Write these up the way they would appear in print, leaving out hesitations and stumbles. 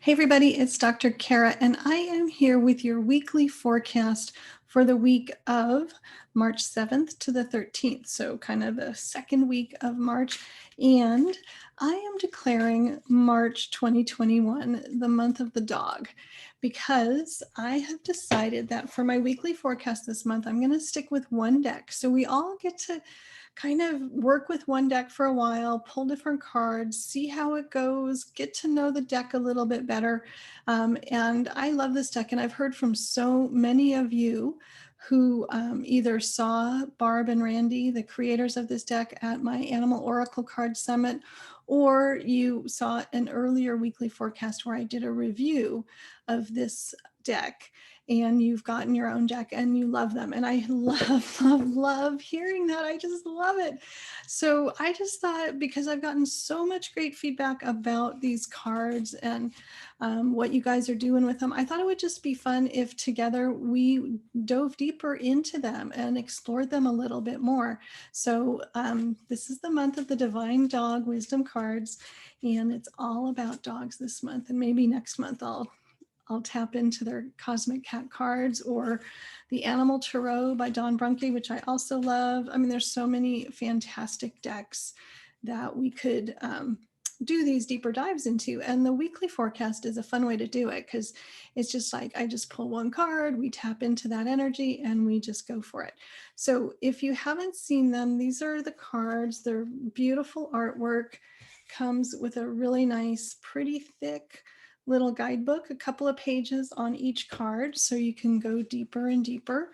Hey everybody, it's Dr. Cara, and I am here with your weekly forecast for the week of March 7th to the 13th, so kind of the second week of March. And I am declaring March 2021 the month of the dog because I have decided that for my weekly forecast this month, I'm going to stick with one deck. So we all get to kind of work with one deck for a while, pull different cards, see how it goes, get to know the deck a little bit better. And I love this deck, and I've heard from so many of you who either saw Barb and Randy, the creators of this deck, at my Animal Oracle Card Summit, or you saw an earlier weekly forecast where I did a review of this deck, and you've gotten your own deck and you love them. And I love hearing that. I just love it. So I just thought, because I've gotten so much great feedback about these cards and what you guys are doing with them, I thought it would just be fun if together we dove deeper into them and explored them a little bit more. So this is the month of the Divine Dog Wisdom cards, and it's all about dogs this month. And maybe next month I'll tap into their Cosmic Cat cards, or the Animal Tarot by Don Brunke, which I also love. I mean, there's so many fantastic decks that we could do these deeper dives into. And the weekly forecast is a fun way to do it, because it's just like I just pull one card, we tap into that energy, and we just go for it. So if you haven't seen them, these are the cards. They're beautiful artwork, comes with a really nice, pretty thick little guidebook, a couple of pages on each card, so you can go deeper and deeper.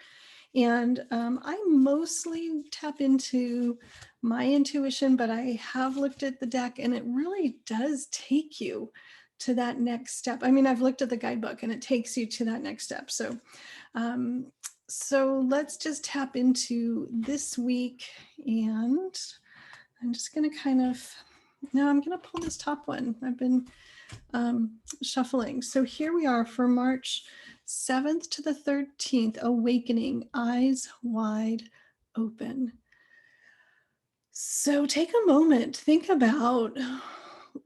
And I mostly tap into my intuition, but I have looked at the deck, and it really does take you to that next step. I mean, I've looked at the guidebook and it takes you to that next step. So let's just tap into this week, and I'm just going to I'm going to pull this top one. I've been shuffling. So here we are for March 7th to the 13th, awakening, eyes wide open. So take a moment, think about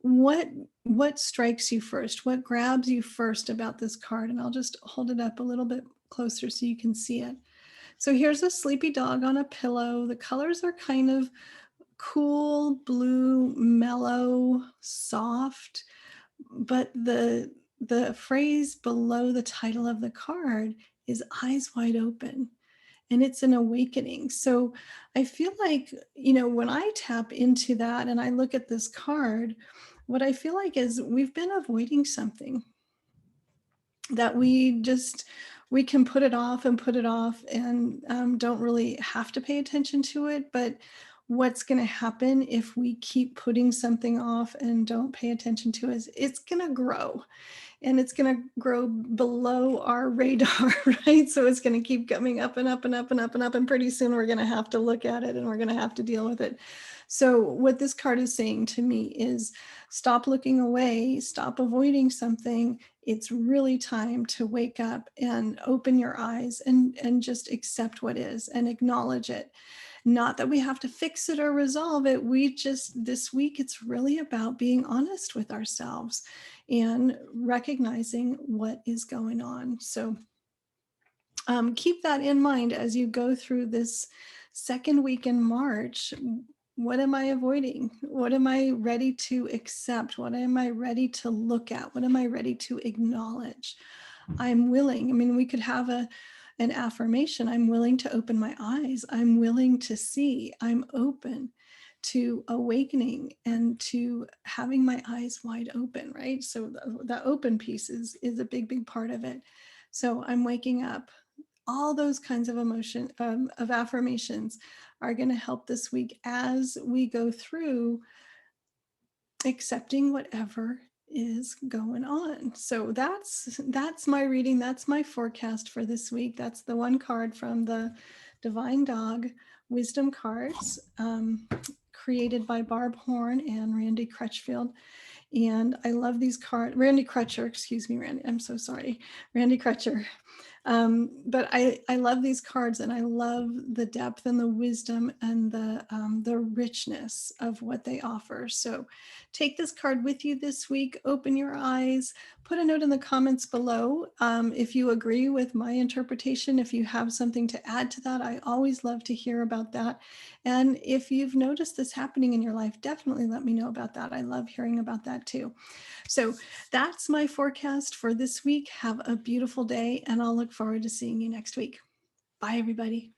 what strikes you first, what grabs you first about this card. And I'll just hold it up a little bit closer so you can see it. So here's a sleepy dog on a pillow. The colors are kind of cool, blue, mellow, soft. But the phrase below the title of the card is eyes wide open, and it's an awakening. So I feel like, when I tap into that and I look at this card, what I feel like is we've been avoiding something that we can put it off and don't really have to pay attention to it. But what's going to happen if we keep putting something off and don't pay attention to it? It's going to grow, and it's going to grow below our radar, right? So it's going to keep coming up and up and up and up and up, and pretty soon we're going to have to look at it and we're going to have to deal with it. So what this card is saying to me is, stop looking away, stop avoiding something. It's really time to wake up and open your eyes and just accept what is and acknowledge it. Not that we have to fix it or resolve it. This week, it's really about being honest with ourselves and recognizing what is going on. So keep that in mind as you go through this second week in March. What am I avoiding? What am I ready to accept? What am I ready to look at? What am I ready to acknowledge? I'm willing. I mean, we could have an affirmation. I'm willing to open my eyes. I'm willing to see. I'm open to awakening and to having my eyes wide open, right? So the open piece is a big part of it. So I'm waking up. All those kinds of of affirmations are going to help this week as we go through accepting whatever is going on. So that's my reading. That's my forecast for this week. That's the one card from the Divine Dog Wisdom cards, created by Barb Horn and Randy Crutchfield. And I love these cards. Randy Crutcher, excuse me, Randy. I'm so sorry. Randy Crutcher. But I love these cards, and I love the depth and the wisdom and the richness of what they offer. So take this card with you this week, open your eyes, put a note in the comments below if you agree with my interpretation, if you have something to add to that. I always love to hear about that. And if you've noticed this happening in your life, definitely let me know about that. I love hearing about that too. So that's my forecast for this week. Have a beautiful day, and I'll look forward to seeing you next week. Bye, everybody.